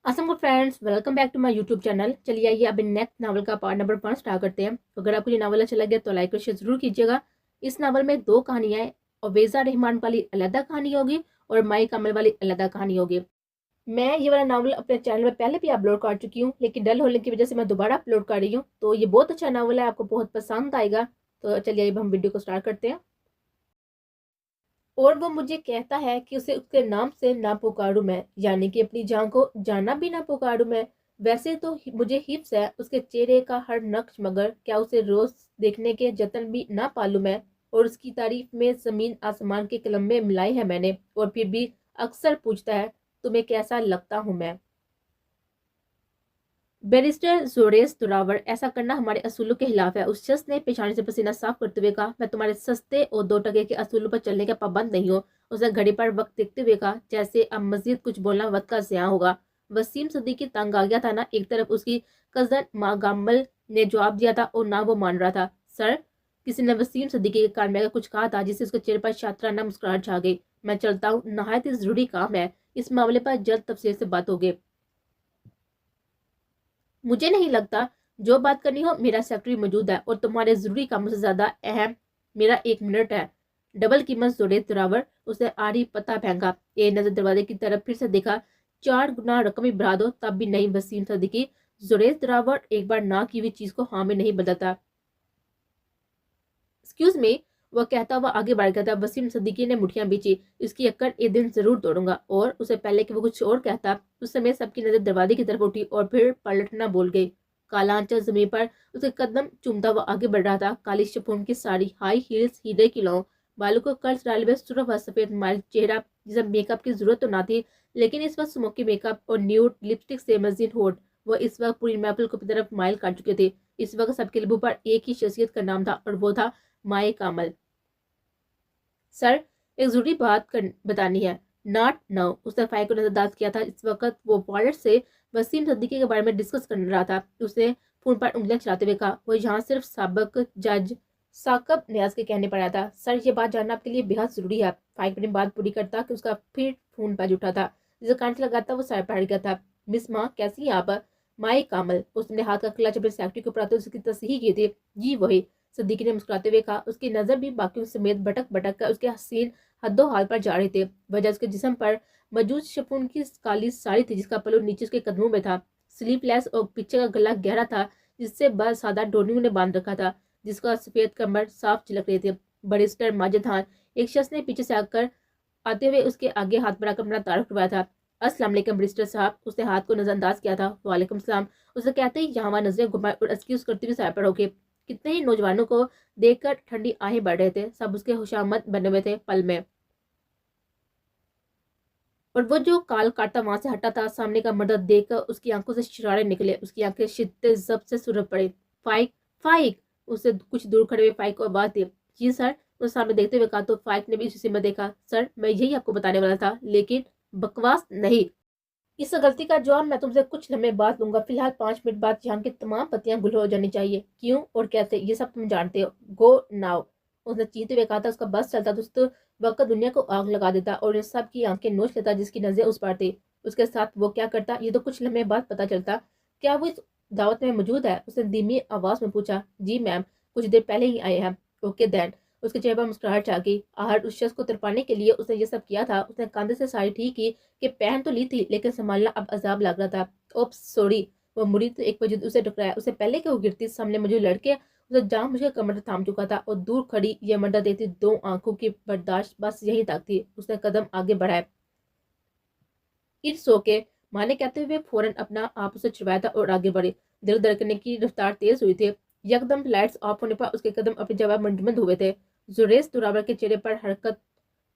Aslam friends, welcome back to my YouTube channel. चलिए आइए अब नेक्स्ट नावल का पार्ट नंबर 5 स्टार्ट करते हैं। तो अगर आपको ये नावल अच्छा लगे तो लाइक और शेयर जरूर कीजिएगा। इस नावल में दो कहानियां हैं। अवेजा रहमान वाली अलग कहानी होगी और माई कमल वाली अलग कहानी होगी। मैं ये वाला नावल अपने चैनल में पहले भी अपलोड कर चुकी हूँ, लेकिन डल होने की वजह से मैं दोबारा अपलोड कर रही हूँ। तो ये बहुत अच्छा नावल है, आपको बहुत पसंद आएगा। तो चलिए अब हम वीडियो को स्टार्ट करते हैं। और वो मुझे कहता है कि उसे उसके नाम से ना पुकारूं मैं, यानी कि अपनी जान को जाना भी ना पुकारूं मैं। वैसे तो मुझे हिफ्स है उसके चेहरे का हर नक्श, मगर क्या उसे रोज देखने के जतन भी ना पालूं मैं। और उसकी तारीफ में जमीन आसमान के कलमे मिलाए हैं मैंने, और फिर भी अक्सर पूछता है तुम्हें कैसा लगता हूं मैं। बैरिस्टर जोरेस दुरावर, ऐसा करना हमारे असूलों के खिलाफ है। उस शख्स ने पेशानी से पसीना साफ करते हुए कहा, मैं तुम्हारे सस्ते और 2 टके के असूलों पर चलने का पाबंद नहीं हूँ। उसने घड़ी पर वक्त देखते हुए कहा, जैसे अब मजीद कुछ बोलना वक्त का ज़िया होगा। वसीम सदीकी तंग आ गया था ना। एक तरफ उसकी कजन मागामल ने जवाब दिया था और ना वो मान रहा था। सर, किसी ने वसीम सदीकी के कान में कुछ कहा था जिससे उसके चेहरे पर शातराना मुस्कुराहट छा गई। मैं चलता हूँ, नहायत ही जरूरी काम है। इस मामले पर जल्द तफसील से बात होगी। मुझे नहीं लगता। जो बात करनी हो, मेरा सेक्रेटरी मौजूद है और तुम्हारे जरूरी कामों से ज्यादा अहम मेरा 1 मिनट है। डबल कीमत जोड़े तुरावर, उसने आरी पता फेंका। एक नजर दरवाजे की तरफ फिर से देखा। 4 गुना रकम ही बढ़ा दो तब भी नहीं। वसीम सदीकी, जुरेज तुरावर एक बार ना की हुई चीज को हाँ में नहीं बदलता। एक्सक्यूज मी, वह कहता हुआ आगे बढ़ गया था। वसीम सदीकी ने मुठियां बीची। इसकी अक्कड़ एक दिन जरूर तोड़ूंगा। और उसे पहले कि वो कुछ और कहता, उस समय सबकी नजर दरवाजे की तरफ उठी और फिर पलटना बोल गई। काला आंचल जमीन पर उसके कदम चूमता हुआ आगे बढ़ रहा था। काली शिफॉन की साड़ी, हाई हील्स, हीरे की लौ, बालों को कर्ज डाले हुए सुर्ख व सफेद माइल चेहरा, जिसे मेकअप की जरूरत तो ना थी, लेकिन इस वक्त स्मोकी मेकअप और न्यूड लिपस्टिक से मजीद होठ। वह इस वक्त पूरी महफिल को तरफ माइल काट चुके थे। इस वक्त सबके लबों पर एक ही शख्सियत का नाम था और वो था माए कामल। सर, एक जरूरी बात बतानी है। नॉट नाउ, उसने फाइल को नजरअंदाज किया था। इस वक्त वो वॉलेट से वसीम सद्दीकी के बारे में डिस्कस कर रहा था। उसने फोन पर उंगलियां चलाते हुए कहा, वो यहाँ सिर्फ सबक जज साकब न्याज के कहने पर आया था। सर, ये बात जानना आपके लिए बेहद जरूरी है। फाइल अपनी बात पूरी करता कि उसका फिर फोन पर उठा था। जिसे कान से लगाता वो सर पर गया था। मिस माँ, कैसी हैं आप? माए कामल, उसने हाथ का क्लच अपने सेक्रेटरी के ऊपर उसकी तस्हीह की थी। जी वही, सिद्दीकी ने मुस्कुराते हुए कहा। उसकी नजर भी बाकियों समेत भटक भटक कर उसके हसीन हद्दो हाल पर जा रहे थे। वजह उसके जिस्म पर मौजूद शिफॉन की काली साड़ी थी, जिसका पल्लू नीचे उसके कदमों में था। स्लीवलेस और पीछे का गला गहरा था, जिससे बस सादा डोरियों ने बांध रखा था, जिसका सफेद कमर साफ चिलक रहे थे। बरिस्टर माजिद खान, एक शख्स ने पीछे से आकर आते हुए उसके आगे हाथ बढ़ाकर अपना तारुफ करवाया था। अस्सलाम वालेकुम बरिस्टर साहब, उसने हाथ को नजरअंदाज किया था। वालेकुम सलाम, उसे कहते ही यहाँ नजरें घुमाए और एक्सक्यूज करते हुए सर पर होके। कितने ही नौजवानों को देखकर ठंडी आहें बढ़ रहे थे। सब उसके खुशामद बने हुए थे पल में। और वो जो काल काटता वहां से हटा था, सामने का मर्द देखकर उसकी आंखों से शरारे निकले। उसकी आंखें शिद्दत जब्त से सुरख पड़ी। फाइक, फाइक, उसे कुछ दूर खड़े हुए फाइक को आवाज दी। जी सर, उस सामने देखते हुए कहा। तो फाइक ने भी उसी में देखा। सर, मैं यही आपको बताने वाला था, लेकिन बकवास नहीं। इस गलती का जवाब मैं तुमसे कुछ लम्हे बाद दूंगा। फिलहाल 5 मिनट बाद यहाँ की तमाम पत्तियां गुल हो जानी चाहिए। क्यों और कैसे ये सब तुम जानते हो। गो नाउ, उसने चीते हुए कहा था। उसका बस चलता तो उस वक्त दुनिया को आग लगा देता और इन सब की आंखें नोच लेता जिसकी नजरें उस पर थी। उसके साथ वो क्या करता ये तो कुछ लम्हे बाद पता चलता। क्या वो इस दावत में मौजूद है? उसने धीमी आवाज में पूछा। जी मैम, कुछ देर पहले ही आए हैं। ओके देन, उसके चेहरे पर मुस्कुराहट आ गई। आहट उस शख्स को तरपाने के लिए उसने ये सब किया था। उसने कंधे से साड़ी ठीक की कि पहन तो ली थी, लेकिन संभालना अब अजाब लग रहा था। ओप्स सॉरी, वो मुड़ी तो एक वजूद उसे टकराया। उसे पहले कि वो गिरती, सामने मौजूद लड़के उसे जाम मुझे कमर थाम चुका था और दूर खड़ी ये मंडा देती 2 आंखों की बर्दाश्त बस यहीं तक थी। उसने कदम आगे बढ़ाया। इट्स ओके, माँ ने कहते हुए फौरन अपना आप उसे छुड़वाया था और आगे बढ़े। दिल धड़कने की रफ्तार तेज हुई थी। यकदम लाइट्स ऑफ होने पर उसके कदम अपनी जगह मंडमंद हुए थे। जुरेस दुरावर के चेहरे पर हरकत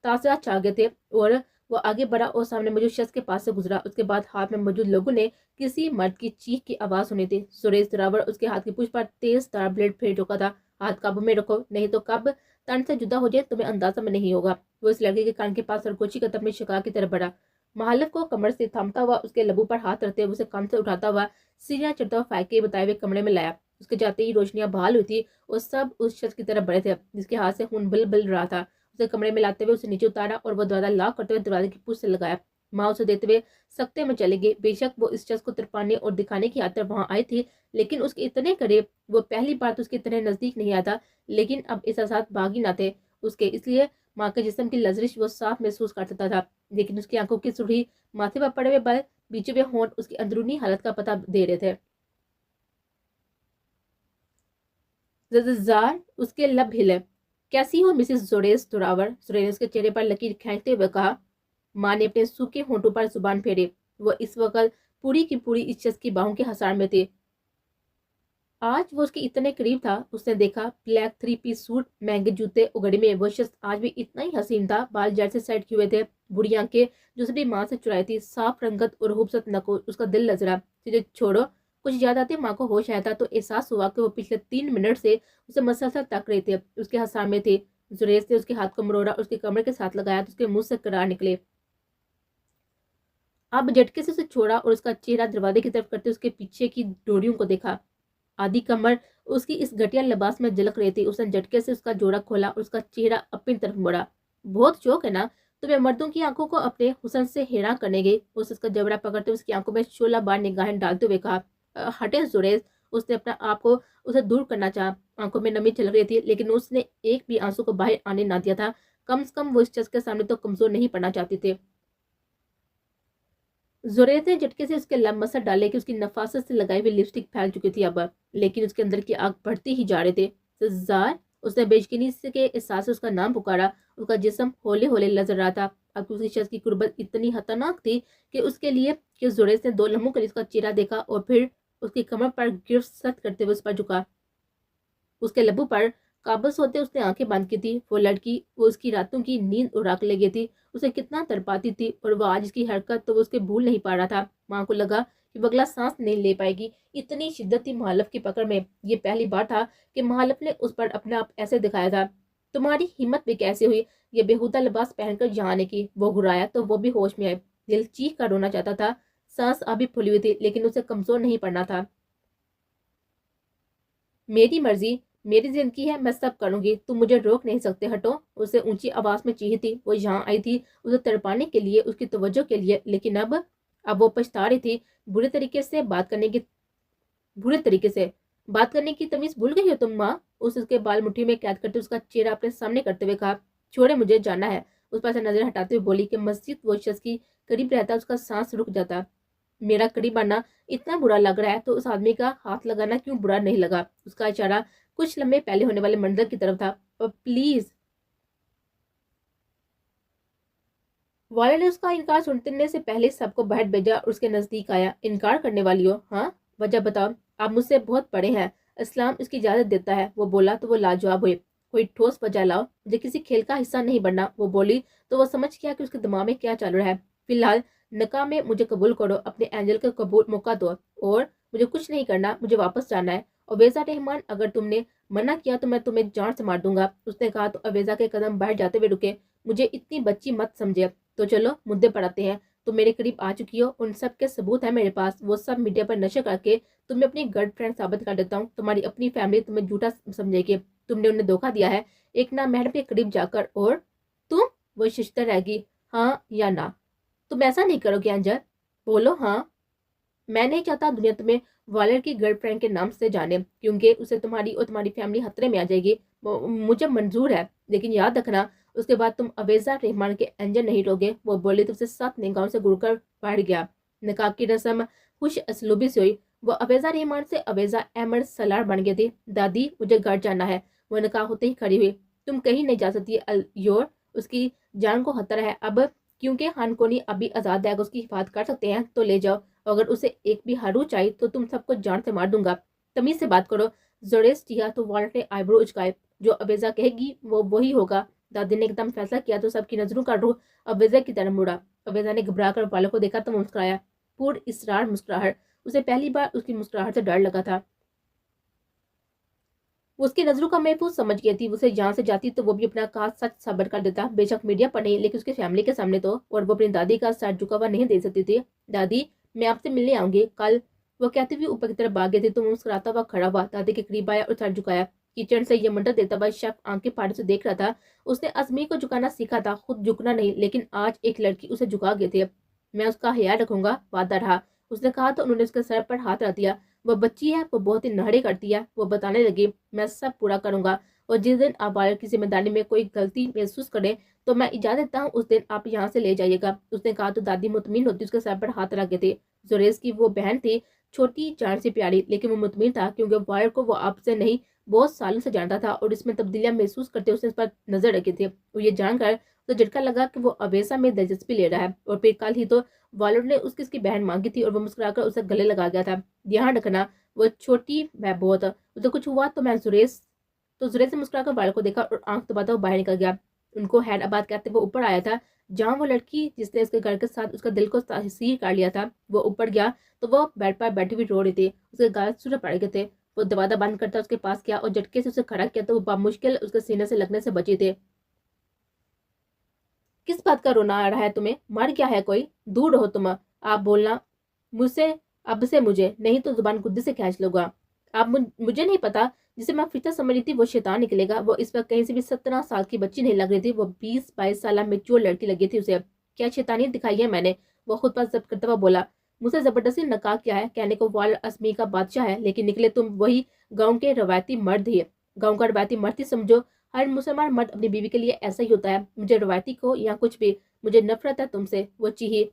तासरा छा गए थे और वो आगे बढ़ा और सामने मौजूद शख्स के पास से गुजरा। उसके बाद हाथ में मौजूद लोगों ने किसी मर्द की चीख की आवाज सुनी थी। सुरेश दुरावर उसके हाथ की पूंछ पर तेज तार ब्लेड फेर चुका था। हाथ काबू में रखो, नहीं तो कब तन से जुदा हो जाए तुम्हें अंदाजा में नहीं होगा। वो इस लड़के के कान के पास सरगोची कदम में शिकार की तरफ बढ़ा। महालफ को कमर से थामता हुआ उसके लबू पर हाथ रखते हुए उसे कान से उठाता हुआ सीढ़ियां चढ़ता हुआ फाइक के बताए हुए कमरे में लाया। उसके जाते ही रोशनियां बहाल हुई थी और सब उस शख्स की तरफ बढ़े थे जिसके हाथ से खून बल बल रहा था। उसे कमरे में लाते हुए उसे नीचे उतारा और वो दरवाजा लॉक करते हुए दरवाजे की पूछ से लगाया। माँ उसे देते हुए सख्ते में चले गई। बेशक वो इस शख्स को तिरपाने और दिखाने की खातिर वहां आई थी, लेकिन उसके इतने करीब वो पहली बार तो उसके इतने नजदीक नहीं आया था, लेकिन अब इस साथ भागी ना थे उसके, इसलिए माँ के जिस्म की लजरिश वो साफ महसूस कर सकता था। लेकिन उसकी आंखों की सुर्खी, माथे पर पड़े हुए बाल, बीचे हुए होंठ उसकी अंदरूनी हालत का पता दे रहे थे। जार उसके लब हिले। कैसी हो मिसेस जोरेस दुरावर? जोरेस के चेहरे पर लकीर खींचते हुए कहा। माँ ने अपने सूखे होंठों पर जुबान फेरी। वो इस वक्त पूरी की पूरी इस शख्स की बाहों के हसार में थी। आज वो उसके इतने करीब था, उसने देखा ब्लैक 3 पीस सूट, महंगे जूते, उगड़ी में वो शख्स आज भी इतना ही हसीन था। बाल जैसे सेट किए हुए थे, बुरी आंखें जो उसने माँ से चुराई थी, साफ रंगत और खूबसूरत नको। उसका दिल लजरा। चीजें छोड़ो, कुछ याद आते माँ को होश आया था तो एहसास हुआ कि वो पिछले 3 मिनट से उसे मसलसल तक रहे थे, उसके हसार में थे। जुरेज ने उसके हाथ को मरोड़ा, उसके कमर के साथ लगाया तो उसके मुंह से करार निकले। अब झटके से उसे छोड़ा और उसका चेहरा दरवाजे की तरफ करते उसके पीछे की डोरियों को देखा। आधी कमर उसकी इस घटिया लिबास में झलक रही थी। उसने झटके से उसका जोड़ा खोला और उसका चेहरा अपनी तरफ मुड़ा। बहुत शौक है ना तुम्हें मर्दों की आंखों को अपने हुस्न से हैरान करने की? उसका जबड़ा पकड़ते उसकी आंखों में शोला बार निगाहें डालते हुए कहा। हटे जुरेज। उसने अपना आप को उसे दूर करना चाहा। आंखों में नमी चल रही थी, लेकिन उसने एक भी आंसू को बाहर आने ना दिया था। कम से कम वो इस शख्स के सामने तो कमजोर नहीं पड़ना चाहती थे। जुरैद ने झटके से उसके लब मसर डाले कि उसकी नफासत से लगाई हुई लिपस्टिक फैल चुकी थी अब, लेकिन उसके अंदर की आग बढ़ती ही जा रहे थे। जार। उसने बेयकीनी से के एहसास से उसका नाम पुकारा। उसका जिस्म होले होले लजर रहा था। अब उसकी शख्स की कुर्बत इतनी खतरनाक थी कि उसके लिए कि जुरैद ने 2 लम्हों के लिए उसका चेहरा देखा और फिर उसकी कमर पर गिरफ्त सख्त करते हुए उस पर झुका। उसके लबों पर काबज होते उसने आंखें बंद की थी। वो लड़की, वो उसकी रातों की नींद उड़ा के ले गई थी। उसे कितना तड़पाती थी और वो आज इसकी हरकत तो वो उसके भूल नहीं पा रहा था। माँ को लगा कि वो अगला सांस नहीं ले पाएगी, इतनी शिद्दत थी मुहालिफ की पकड़ में। ये पहली बार था कि मुहालिफ ने उस पर अपने आप ऐसे दिखाया था। तुम्हारी हिम्मत भी कैसे हुई ये बेहुदा लिबास पहनकर यहाँ आने की? वो घुराया तो वो भी होश में आए। दिल चीख कर रोना चाहता था। सांस अभी फुली हुई थी, लेकिन उसे कमजोर नहीं पड़ना था। मेरी मर्जी, मेरी जिंदगी है, मैं सब करूंगी, तुम मुझे रोक नहीं सकते, हटो। उसे ऊंची आवाज में चीखी थी। वो यहाँ आई थी उसे तड़पाने के लिए, उसकी तवज्जो के लिए, लेकिन अब वो पछता रही थी। बुरे तरीके से बात करने की बुरे तरीके से बात करने की तमीज भूल गई हो तुम माँ? उसके बाल मुट्ठी में कैद करते उसका चेहरा अपने सामने करते हुए कहा। छोड़े, मुझे जाना है। उस पर से नजर हटाते हुए बोली कि मस्जिद वो शख्स की करीब रहता उसका सांस रुक जाता। मेरा करीब आना इतना बुरा लग रहा है तो उस आदमी का हाथ लगाना क्यों बुरा नहीं लगा? उसका इशारा कुछ लम्हे पहले होने वाले मंजर की तरफ था। और प्लीज। वाले ने उसका इनकार सुनने से पहले सबको बाहर भेजा और उसके नजदीक आया। इनकार करने वाली हो? हाँ, वजह बताओ। आप मुझसे बहुत बड़े हैं, इस्लाम इसकी इजाजत देता है। वो बोला तो वो लाजवाब हुए। कोई ठोस वजह लाओ, मुझे किसी खेल का हिस्सा नहीं बनना। वो बोली तो वो समझ गया कि उसके दिमाग में क्या चल रहा है। फिलहाल निकाह में मुझे कबूल करो, अपने एंजल को कबूल मौका दो, और मुझे कुछ नहीं करना, मुझे वापस जाना है। अवेजा रहमान, अगर तुमने मना किया तो मैं तुम्हें जान से मार दूंगा। उसने कहा तो अवेजा के कदम बाहर जाते हुए रुके। मुझे इतनी बच्ची मत समझे। तो चलो मुद्दे पर आते हैं। तुम मेरे करीब आ चुकी हो, उन सब के सबूत है मेरे पास। वो सब मीडिया पर नशर करके तुम्हें अपनी गर्लफ्रेंड साबित कर देता हूँ। तुम्हारी अपनी फैमिली तुम्हें झूठा समझेगी। तुमने उन्हें धोखा दिया है एक ना महरम के करीब जाकर, और तुम वो शिश्ता रहेगी, हाँ या ना? तुम ऐसा नहीं करोगे अंजर? बोलो हाँ। मैं नहीं चाहता दुनिया तुम्हें वालर की गर्लफ्रेंड के नाम से जाने, क्योंकि उसे तुम्हारी और तुम्हारी फैमिली खतरे में आ जाएगी। मुझे मंजूर है, लेकिन याद रखना उसके बाद तुम अवेजा रहमान के एंजल नहीं रोगे। वो बोले तो उसे 7 निगाहों से घूरकर बैठ गया। निकाह की रस्म खुश असलूबी से हुई। वो अवेजा रहमान से अवेजा अहमद सलार बन गई थी। दादी, मुझे घर जाना है। वो निकाह होते ही खड़ी हुई। तुम कहीं नहीं जा सकती योर, उसकी जान को खतरा है अब, क्योंकि हानकोनी अभी आजाद है। अगर उसकी हिफाजत कर सकते हैं तो ले जाओ। अगर उसे एक भी हरू चाहिए तो तुम सबको जान से मार दूंगा। तमीज से बात करो। जोरेस किया तो वाल्ट ने आईब्रो उचकाए। जो अवेजा कहेगी वो वही होगा। दादी ने एकदम फैसला किया तो सबकी नजरों का रुख अवेजा की तरफ मुड़ा। अवेजा ने घबरा कर वालों को देखा तो मुस्कुराया। पूर्ण इसरार मुस्कुराहट। उसे पहली बार उसकी मुस्कुराहट से डर लगा था। वो उसकी नजरों का महफूज समझ गई थी। उसे यहाँ से जाती तो वो भी अपना काज सच साबित कर देता, बेशक मीडिया पर नहीं, लेकिन उसकी फैमिली के सामने तो। और वो अपनी दादी का सर झुका हुआ नहीं दे सकती थी। दादी, मैं आपसे मिलने आऊंगी कल। वो कहते हुए ऊपर की तरफ भाग गए थे तो मुस्कुराता हुआ खड़ा हुआ दादी के करीब आया और सर झुकाया। किचन से ये मंडर देता हुआ शेफ आंखें फाड़े से देख रहा था। उसने अजमी को झुकाना सीखा था, खुद झुकना नहीं, लेकिन आज एक लड़की उसे झुका गई थी। میں اس کا خیال رکھوں گا، وعدہ رہا۔ اس نے کہا تو انہوں نے اس کے سر پر ہاتھ رکھ دیا۔ وہ بچی ہے، وہ بہت ہی نہڑے کرتی ہے۔ وہ بتانے لگی، میں سب پورا کروں گا، اور جس دن آپ والد کی ذمہ داری میں کوئی غلطی محسوس کریں تو میں اجازت دیتا ہوں، اس دن آپ یہاں سے لے جائیے گا۔ اس نے کہا تو دادی مطمئن ہوتی اس کے سر پر ہاتھ رکھ تھے۔ زوریس کی وہ بہن تھی، چھوٹی جان سے پیاری، لیکن وہ مطمئن تھا کیونکہ والد کو وہ آپ سے نہیں بہت سالوں سے جانتا تھا، اور اس میں تبدیلیاں محسوس کرتے اس نے اس پر نظر رکھی تھی۔ وہ یہ جان کر تو جھٹکا لگا کہ وہ ابیسا میں دلچسپی لے رہا ہے، اور پھر کل ہی تو والد نے اس کی بہن مانگی تھی، اور وہ مسکرا کر اسے گلے لگا گیا تھا۔ دھیان رکھنا وہ چھوٹی میں بہت، اسے کچھ ہوا تو میں زریس سے مسکرا کر والد کو دیکھا اور آنکھ دباتا وہ باہر نکل گیا۔ ان کو حید آباد کہتے وہ اوپر آیا تھا، جہاں وہ لڑکی جس نے اس کے گھر کے ساتھ اس کا دل کو تاثیر کر لیا تھا۔ وہ اوپر گیا تو وہ بیڈ پر بیٹھی ہوئی رو رہی تھی، اس کے گال سرخ پڑ گئے تھے۔ وہ دروازہ بند کرتا اس کے پاس گیا اور جھٹکے سے اسے کھڑا کیا تو وہ بامشکل اس کے سینے سے لگنے سے بچی تھے۔ کس بات کا رونا آ رہا ہے تمہیں؟ مر گیا ہے کوئی؟ دور رہو تم، آپ بولنا مجھ سے اب سے مجھے نہیں تو زبان گدی سے کھینچ لوں گا۔ آپ مجھے نہیں پتا، جسے میں فطرت سمجھ رہی تھی وہ شیطان نکلے گا۔ وہ اس وقت کہیں سے بھی 17 سال کی بچی نہیں لگ رہی تھی، وہ 20-22 سالہ میچور لڑکی لگی تھی اسے۔ کیا شیطانیت دکھائی ہے میں نے؟ وہ خود پر ضبط کرتا ہوا بولا۔ مجھ سے زبردستی نکاح کیا ہے، کہنے کو والد اسمی کا بادشاہ ہے، لیکن نکلے تم وہی گاؤں کے روایتی مرد ہی۔ گاؤں کا روایتی مرد ہی سمجھو، ہر مسلمان مرد اپنی بیوی کے لیے ایسا ہی ہوتا ہے۔ مجھے روایتی کو یا کچھ بھی، مجھے نفرت ہے تم سے، وہ چیخی۔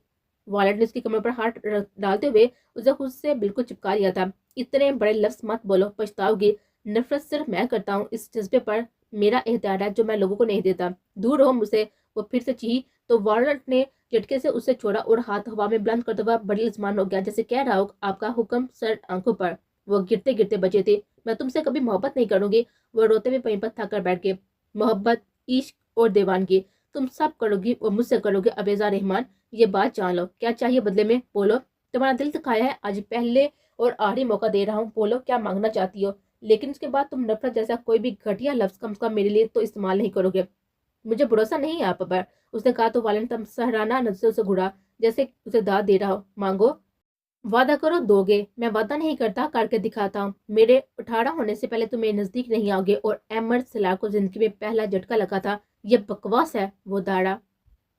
والد نے اس کی کمر پر ہاتھ ڈالتے ہوئے اسے خود سے بالکل چپکا لیا تھا۔ اتنے بڑے لفظ مت بولو، پچھتاؤ گی۔ نفرت صرف میں کرتا ہوں، اس جذبے پر میرا اختیار ہے جو میں لوگوں کو نہیں دیتا۔ دور رہو مجھ سے، وہ پھر سے چیخی تو والد نے جھٹکے سے اسے چھوڑا اور ہاتھ ہوا میں بلند کرتے ہوا بڑی لزمان ہو گیا، جیسے کہہ رہا ہو آپ کا حکم سر آنکھوں پر۔ وہ گرتے گرتے بچے تھے۔ میں تم سے کبھی محبت نہیں کروں گی، وہ روتے ہوئے وہیں پر تھک کر بیٹھ گئے۔ محبت، عشق اور دیوانگی تم سب کرو گی اور مجھ سے کرو گے ابیزا رحمان، یہ بات جان لو۔ کیا چاہیے بدلے میں؟ بولو، تمہارا دل دکھایا ہے، آج پہلے اور آخری موقع دے رہا ہوں، بولو کیا مانگنا چاہتی ہو۔ لیکن اس کے بعد تم نفرت جیسا کوئی بھی گھٹیا لفظ کم سے کم میرے لیے تو استعمال نہیں کرو گے۔ مجھے بھروسہ نہیں ہے آپ پر، اس نے کہا تو والد نے سہرانہ نظر سے گھوڑا، جیسے اسے داد دے رہا ہو۔ مانگو، وعدہ کرو دو گے۔ میں وعدہ نہیں کرتا، کر کے دکھاتا ہوں۔ میرے 18 ہونے سے پہلے تم میرے نزدیک نہیں آؤ گے، اور احمد سلار کو زندگی میں پہلا جھٹکا لگا تھا۔ یہ بکواس ہے، وہ داڑا